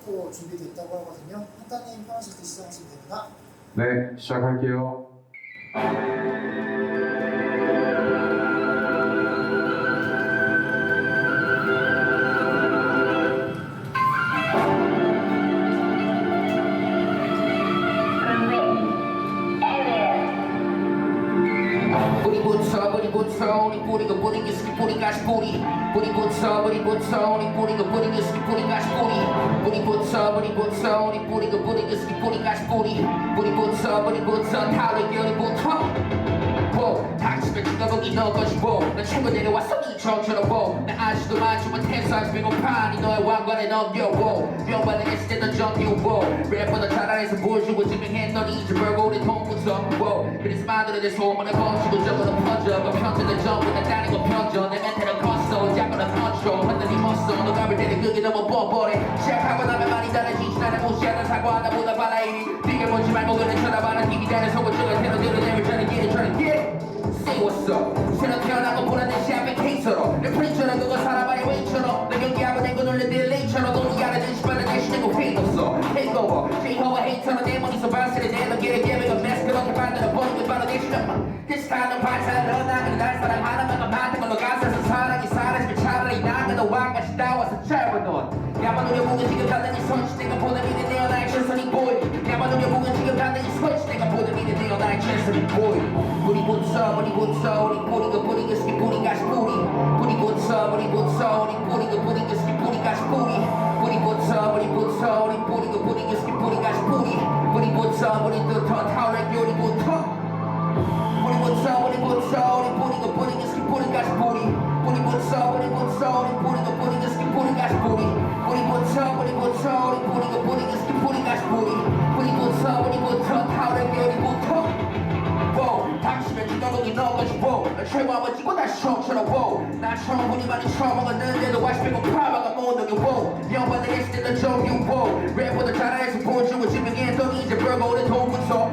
또 준비됐다고 하거든요. 판다님 편하실 때 시작하시면 됩니다. 네, 시작할게요. 뿌리부터 우리 뿌리가 뿌리기 스키 뿌리가 뿌리 뿌리부터 우리 뿌리가 뿌리기 스키 뿌리가 뿌리부터 우리 뿌리가 뿌리기 스키 뿌리가 뿌리부터 타오르 결이부터 닥치면 죽어보기 너 것이고 난 최고 내려왔어 이처럼 난 아직도 많지 못해서 아직 배고파니 너의 왕관에 넘겨워 명반을 했을 때도 정겨워 랩보다 잘안해서 보여주고 증명했더니 이제 벌고 우리 돈 무서워 그래서 만들어낸 소문을 번지고 적어도 퍼져 그 편지는 전부 다 다른 거 편져 내 멘탈은 컸어 잡아라 펀쳐 흔들림 없어 너가 볼 때는 그게 너무 뻔뻔해 시작하고 나면 많이 달라지지 나를 무시하는 사과하다 보다 바라 이리 네가 뭔지 말고 그는 쳐다봐라 힘이 다른 속을 쪽을 테러 내를 trying to get Say what's up 새로 태어나고 보라는 샤페 케이스로 내 프린처럼 그거 살아봐야 웨이처럼 내 경기하고 내거 놀래 딜레이처럼 너무 알아준 시발을 내쉬는 거 페인 없어 Take over 제이허와 헤이터로 내 머리서 발세를 내너 get it give it a mess 그렇게 만들어 버리면 바로 내 시점 This time 넌 발사를 나그네 날 사랑하는 만큼 많은 걸로 가사에서 사랑이 사라지면 차라리 나가 너와 같이 나와서 짧은 넌 야만 우려보면 지금 단단히 손짓 내가 보는 미래 내어 나의 최선이 보이 야만 우려보면 지금 단단히 손짓 내가 보는 미래 내어 나의 최선이 보이 뿌리부터 우리 뿌리가 스키 뿌리가 뿌리 뿌리부터 우리 뿌리가 스키 뿌리가 뿌리부터 우리 뿌리가 스키 뿌리가 뿌리부터 우리 더 타오르 요리부터 뿌리부터 우리 뿌리가 스키 뿌리가 뿌리 뿌리부터 우리 뿌리가 스키 뿌리가 뿌리 뿌리부터 우리 뿌리가 스키 뿌리가 뿌리 뿌리부터 타오르 요리부터 당신은 죽어보기 너 것이고 널 최고 한번 찍고 다시 처음처럼 나처럼 분이 많이 처먹었는데도 아직 배고파봐가 못 녹여 명반을 했을 때도 정규 랩보다 잘해서 보여주고 증명했더니 이제 벌고 오래 돈 무서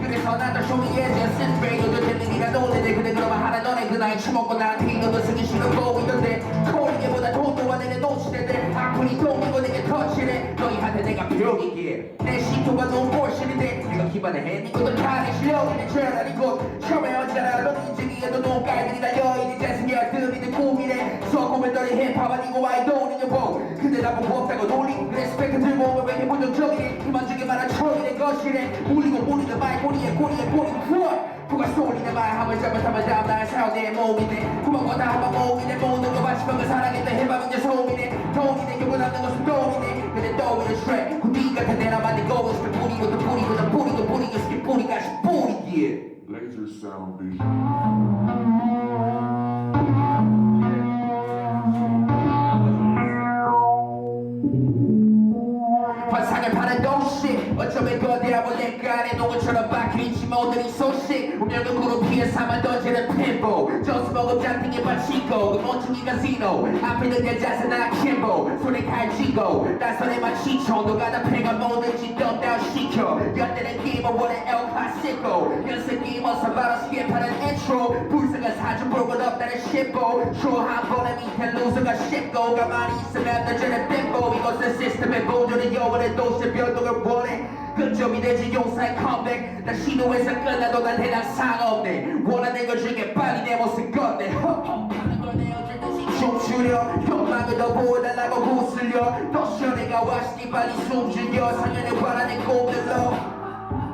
그래서 난 다 쇼미에 제스 브레이크도 되는 니가 노래네 근데 그러면 하나 너네 그 나이 처먹고 나한테 이거도 쓰기 싫어 있던데 코리게보다 돈도 와 내게 놓치는데 악플이 동이고 내게 터치네 너희한테 내가 병이기에 내 시토가 너무 볼실인데 내가 기반을 해 니것도 다내 실력이 내 죄 아니고 처음에 언제나 넌 인증이에도 눈깔들이 달려 이제 재승이야 뜸이는 꿈이네 수학고면 너의 힙합 아니고 아이돌이냐 근데 나보고 없다고 놀리 레스펙트 들고 오면 왜 이렇게 본능적이니 그만 주게 말한 처음이 내 것이네 울리고 뿌리는 말 꼬리에 뿌리 누가 쏠리는 말함을 잘못하면 다음날 사오 내 몸이네 구멍과 다 한번 모이네 모든 거 마치면 그 사랑했던 힙합은 내 소음이네 돈이네 결국 남는 것은 돈이네 근데 또 이런 트랙 군디 같은 내나 만든 거고 싶은 뿌리고 스키 뿌리가 뿌리기에 Laser sound beat. 환상을 파는 도시 어쩌면 거대한 원래가 안에 농구처럼 박혀있지 모든 이 소식 운명은 무릎 위에 삼아 던지는 핀볼 저수 먹은 짝등에 받치고 그 멍청이 카지노 앞에 는 여자서 나 킴보 손에 칼쥐고 낯선에 마치초 누가 다 패가 뭐든지 덤다운 시켜 연대는 게임은 원래 엘 클래시코 연습 게임 어서 바로 스킵하는 인트로 불쌍한 사주 볼것 없다는 심보 쇼한 번에 밑에 루저가 쉽고 가만히 있으면 너저는 빈보 이것은 시스템의 보조는 영원의 도시 변동을 원해 끝점이 되지 용사의 컴백 난 시도해서 끝나도 난 해당 상없네 원하는 것 중에 빨리 내 모습 건네 하는 걸 내어줄 듯이 춤추려 욕망을 더 보여달라고 구슬려 더 시원해가 와시니 빨리 숨죽여 상연의 바라는 꿈들로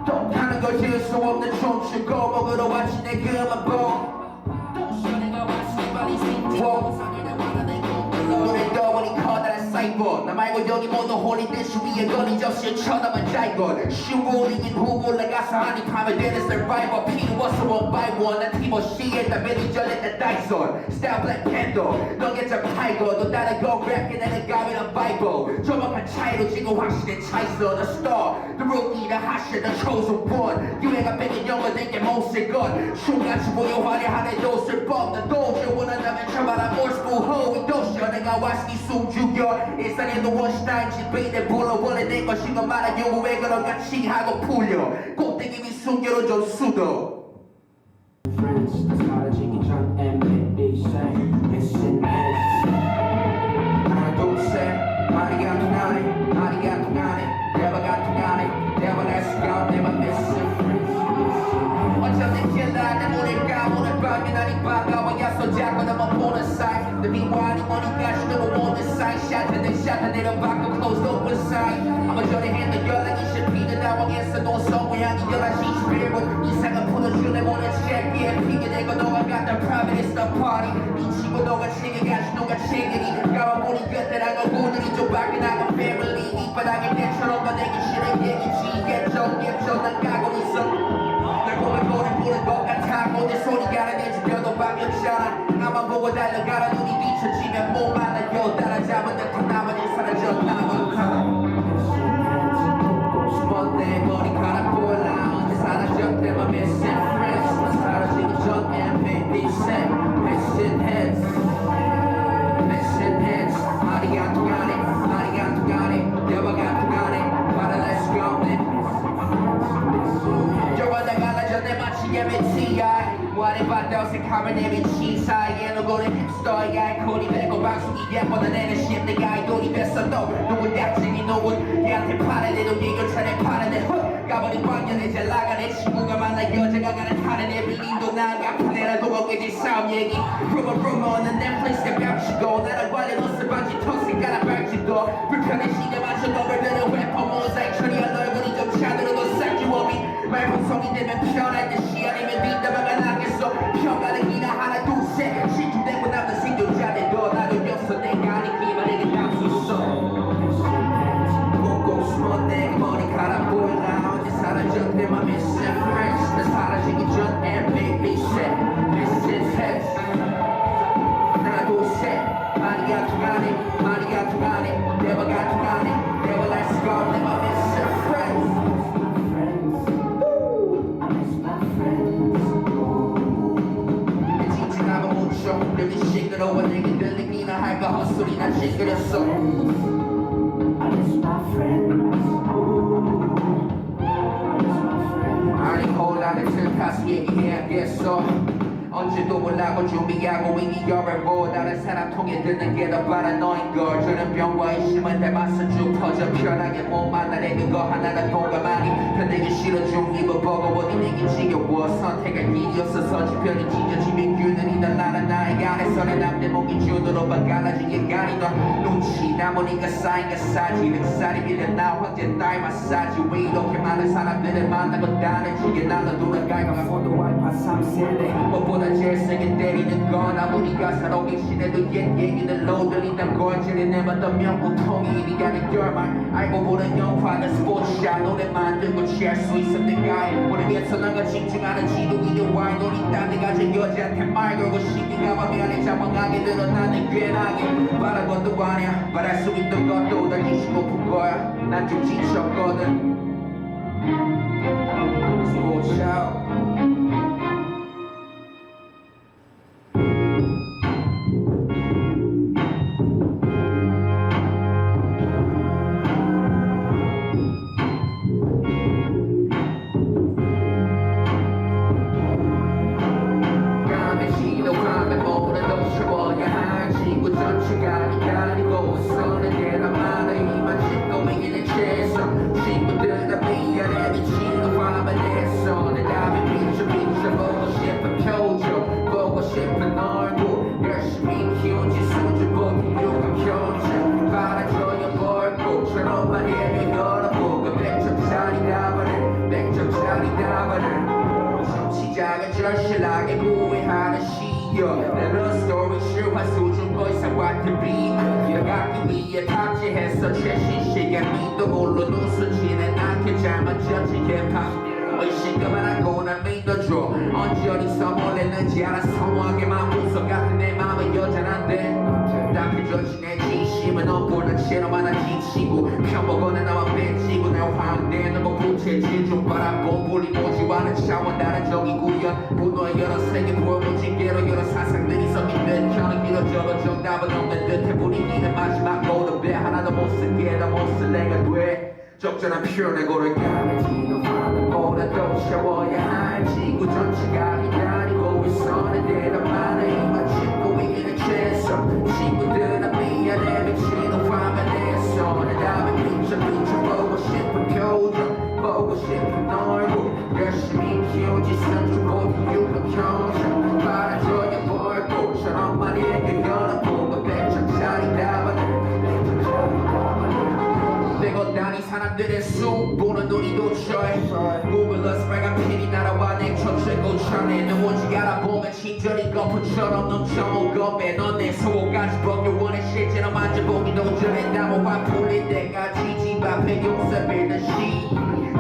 또 타는 걸 지을 수 없는 춤추고 먹으러 왔지 내 그만 또 시원해가 와시니 빨리 숨죽여 상연의 바라는 꿈들로 눈을 떠보니 커다란 사이버 나 말고 여기 모두 홀린 듯이 위에 거린 접시에 쳐다만 짜이건 쉬고 이긴 후 올라가서 한입 하면 되는 survivor 필요없어 one by one 난 티모시에 다 매니저에 다 다이손 스타일 블랙 팬더 너게 잘 팔고 너 다른 거 랩게 나는 가면은 바이블 정확한 차이로 지금 확실히 차있어 The star the rookie the hotshot the chosen one 유해가 뺏긴 영어 내게 못쓸 건 춤같이 보여 화려한 애도쓸 법난 도저 원한다면 쳐봐라 몰스부 호위 도시여 내가 왔으니 숨죽여 일상에도 원시나인 집에 내 불러 원래 내 것인 건 말아요 왜 그런 같이 하고 풀려 꼭대기 위 숨겨로 좀 수도 Friends, 사라지기 전 MBA SNS 하나 둘셋 마리가 투나잇 마리가 반가워야 손잡고 너만 보는 사이 내 미완이 머리가 시도로 오는 사이 샷을 내려받고 closed open side 아마 전에 했던 연락이 실피는 당황해서 노성 모양이 11시 21분 이상은 풀어줄래 오늘 check-in 핑계대고 너가 갔다 private is the party 이 친구 너가 챙겨가지 너가 챙기니 까마보니 그때랑 얼굴들이 좀 바뀌나고 family 이 바닥에 내처럼 내기 싫은 얘기지 예정 난 까고 있어 날 보면 노래 부른 것 같아 내 소리가 내 죽여도 방역잖아 나만 보고 달려가라 눈이 뒤처지면 못 만나요 따라잡은 듯한 나머지 사라져 나만 내 머리카락 보일라 언제 사라졌대 my missing friends 나 사라지기 전 MVP set missing heads missing heads 말이 안 통하네 대화가 안 통하네 말을 let's go 저와다 갈라져 내 마치 MBTI 원해봤다 어색함을 내미친 사이에 누구는 힙스터야 콘이 되고 방송이 예뻐 난 애는 심 내가 아이돌이 됐어 또 누군 약쟁이 누군 얘한테 파는데 너 얘기를 차례 파는데 까버린 광년에 잘 나가 내 친구가 만나 여자가 가는 타는 애 빌린도 나가 파네라도 먹게지 싸움 얘기 rumor 넷플릭스에 뺨치고 나랑 관련 옷을 반지 턱색깔아 밝지도 불편해지게 맞춰 너블들은 래퍼 모자이크 처리한 얼굴이 좀 차들어도 싹주업이 말풍성이 되면 편할 듯이 아니면 뒷담화가 나겠어 평가는 기나 하나 둘셋 신중되고 남는 생존자들도 나도 없어 내가 아니기만 내게 담수 있어 꼭꼭 숨어 내 머리카락 보일라 언제 사라졌대 my missing friends 나 사라지기 전 MVP set missing heads 하나 둘셋 말이 안 통하네 대화가 통하네 대화 let's go my missing friends 여기 시끄러워 내게 들리기나 할까 헛소리나 징그렸어 아니 홀라를 틀까서 얘기해야겠어 언제도 몰라고 준비하고 이겨를 보 다른 사람 통해 듣는 게 더 바라너인 걸 저는 병과 의심을 닮아서 쭉 퍼져 편하게 못 만나네 그거 하나는 동감하니 편되기 싫어 좀 입어보고 어디 내게 지겨워 선택할 길이 없어서 지편이 찢어지면 균열이 널 나는 나의 안에서 내 남대 목이 주도로만 갈라진 인간이 넌 눈치 남으니까 쌓인 가사지 늑살이 밀려 나 황제 딸 마사지 왜 이렇게 많은 사람들을 만나고 다른지게 날로 돌아갈까 Fondo wipe 3세대 무엇보다 제일 세게 때리는 건 아무리 가사로긴 시대도 옛 얘기들로 들린단 걸 지내내봤던 명보통이 네가 내 결말 알고 보는 영화는 스포츠샷 노래 만들고 취할 수 있어 내가 우리 위해서 너가 집중하는 지도이들 와이 놀이 딴 데가 저 여자한테 말 걸고 신기가 맘이 안에 자망하게 늘어나는 괜하게 바란 것도 아니야 말할 수 있던 것도 널 잊고픈 거야 난 좀 지쳤거든 스포츠샷 시작은 절실하게 후회하는 시여 나는 스토리 실화 수준 거 이상 같은 비 이어가기 위해 탑재해서 최신 시간 믿도 몰라 눈수지는 않게 잘 맞춰진 힙합 의심 그만하고 날 믿어줘 언제 어디서 뭘 했는지 알아 성하게만 분석 같은 내 맘은 여전한데 답해줬지 내 진심은 억울한 채로만 한 지치고 편보고는 나만 뺏지고 내 황대는 거 부채질 좀 바라보 불이 모지와는 차원 다른 정의 구현 분노의 여러 세계 보여무지개로 여러 사상들이 섞인 듯 혀는 길어져도 정답은 없는 듯해 분위기는 마지막 고도배 하나도 못쓰게 다 못쓸 내가 돼 적절한 표현에 고를게 보다 더 채워야 할 지구 전체가 기다리고 있어 내 대답만을 이만 짓고 있는 최선 친구들아 미안해 미치는 화면에서 내 답을 비춰 보고 싶은 표정 보고 싶은 얼굴 열심히 키우지 선주고 유혹 형상 바라줘야 빼고 다니 사람들의 수 보는 눈이 도처에 구글러스 빨간 핀이 날아와 내 젖을 고쳐내 누군지 알아보면 친절히 거품처럼 넘쳐오고 빼넌내 속까지 벗겨원해 실제로 만져보기도 전에 나무와 풀릴 때까지 집 앞에 용서 빌듯이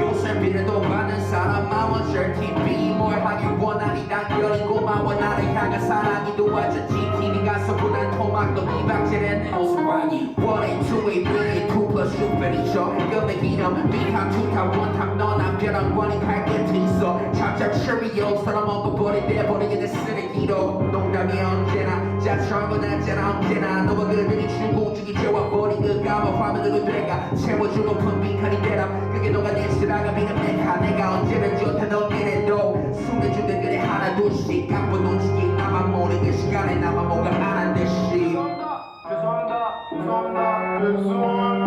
용서 빌어도 받는 사람 마음은 절티비 뭘 하길 원하니 단결이 고마워 나를 향한 사랑이 도와줬지 TV 가서보단 토막도 비박질했네 오스방이 1에 2에 3에 2 플러스 6편이죠 금액이념 B탑 2탑 1탑 너나 벼랑 원인 할게 있어 찹찹 체리오처럼 먹어버릴 때 버리게 돼 쓰레기로 농담이 언제나 자처한 건 알잖아 언제나 너와 그들이 주고 주기 재워버린 그 까만 화면으로 내가 채워주고픈 빈칸이 되라 그게 너가 내 시라가비는 내가 언제나 좋다 너에게도 숨겨주는 그래 하나 둘씩 깜빡 놓치기 나만 모르는 시간에 나만 뭔가 안 한 듯이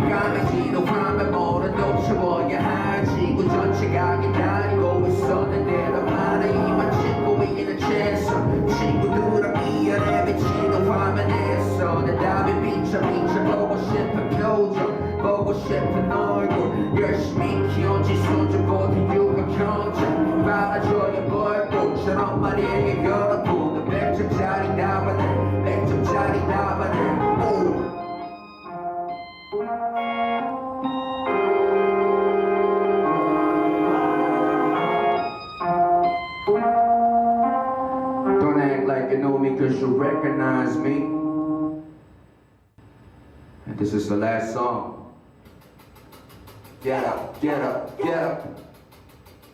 까매지도 화면 모르도 채워야 할 지구 전체가 기다리고 있었는데 너만의 이만 찍고 있는 최선 친구들아 미안해 비치는 화면에서 내 답이 비춰 보고 싶은 표정 보고 싶은 얼굴 열심히 키운 지 손주보다 육아 경쟁 받아줘야 벌고처럼 말에게 걸어보는 100점짜리 답안을 100점짜리 답안을 Don't act like you know me cause you recognize me. And this is the last song. Get up, get up, get up.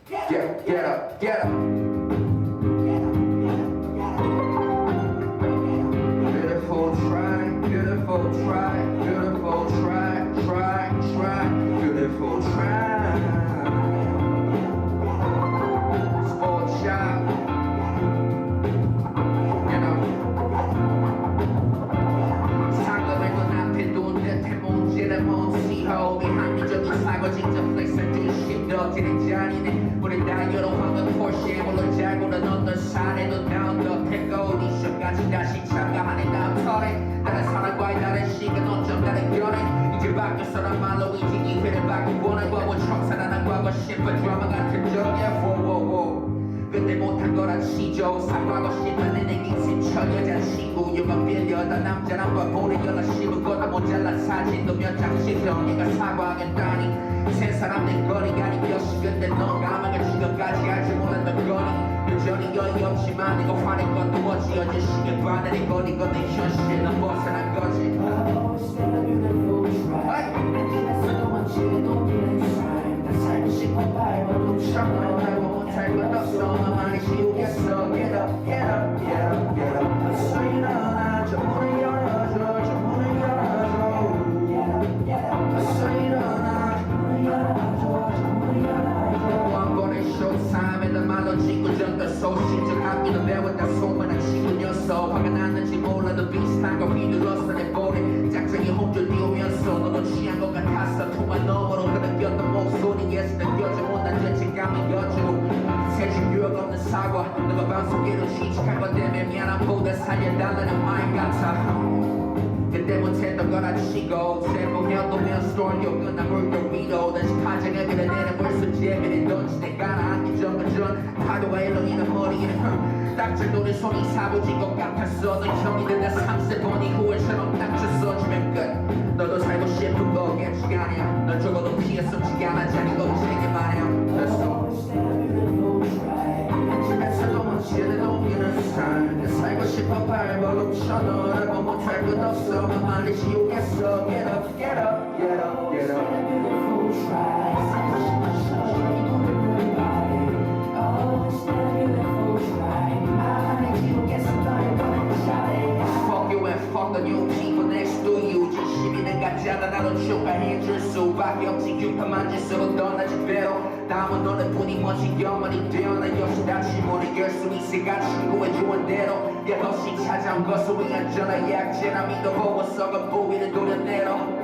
Get up, get up. Beautiful try, beautiful try, beautiful try, try, beautiful try. Sport shot. You know. 상금을 돈 앞에 둔 듯해 문제는 몬시호 합리적인 사고 직접 플렉스를 주심 더지는 자리네 우리 다 여러 황금 포르쉐 물론 잘고는 어떤 사례도 다운 더 태고 오디션까지 다시 참가하는 다음 털에 다른 사람과의 다른 시간 어쩜 다른 결에 이제 바뀌었어란 말로 이제 기회를 받기 원한 거고 청산하는 과거 싶은 드라마 같은 적이야 워워워 근데 못한 거란 시죠 사과하고 싶은 내 인생 여자친구 유만 빌려다 남자랑 보는 연락 씹은 모자란 사진도 몇 장씩 너니가 사과하겠다니 세 사람들 거리가니 몇시 근데 넌 가망을 지금까지 알지 몰랐던 거니 여전히 여유 없지만 이거 화낸 것도 어찌어지 시계 바늘이 거린 건내 현실은 벗어난 거지 살고 싶어 밟아도 참아 알고 못할 것 없어 나만이 지우겠어 Get up, get up, get up, get up 어서 일어나 저 문을 열어줘 저 문을 열어줘 어서 일어나 문을 열어줘 저 문을 열어줘 한 번의 쇼타임에 나 말로 짓고 전달 소식적 학기도 배웠다 소문난 친구 녀석 화가 났는지 몰라도 비슷한 거 휘둘렀어 내 볼에 짝짝이 홈줄 띄우면서 너도 취한 것 같았어 통화 너머로 흐느꼈던 목소리에서 느껴져 못난 죄책감이 여주 새집 유혹 없는 사과 너가 방송계로 취직한 것 때문에 미안함보다 살려달라는 말 같아 그때 못했던 걸 치고 세보면 스토리 끝난 물결 위로 다시 파장을 그려내는 물수지에 그래 던지 내가 나앉기 전 파도가 일렁이는 머리에는 딱질노래 손이 사부진 것 같았어 넌 형이 된다 3세 보니 후회처럼 딱져 주면 끝 너도 살고 싶은 거겠지 아니야 널 적어도 피해 숨지 않아 자기 겁쟁이 마냥 됐어 집에서도 멋지게 넘기는 삶 살고 싶어 발버둥 쳐너라고 못할 것 없어 만만히 지우겠어 Get up, get up, get up, get up Fuck you and fuck the new people next to you 진심이는 같지 않아 나도 축하해줄 수밖에 없지 규탄만 짓으로 떠나지 배로 다음은 너네뿐이 멋진 영원이 되어 나 역시 다시 모를 열수 있을까 친구의 조언대로 여럿이 찾아온 것을 위한 전화 약제나 믿어보고 썩어 보이는 도려내로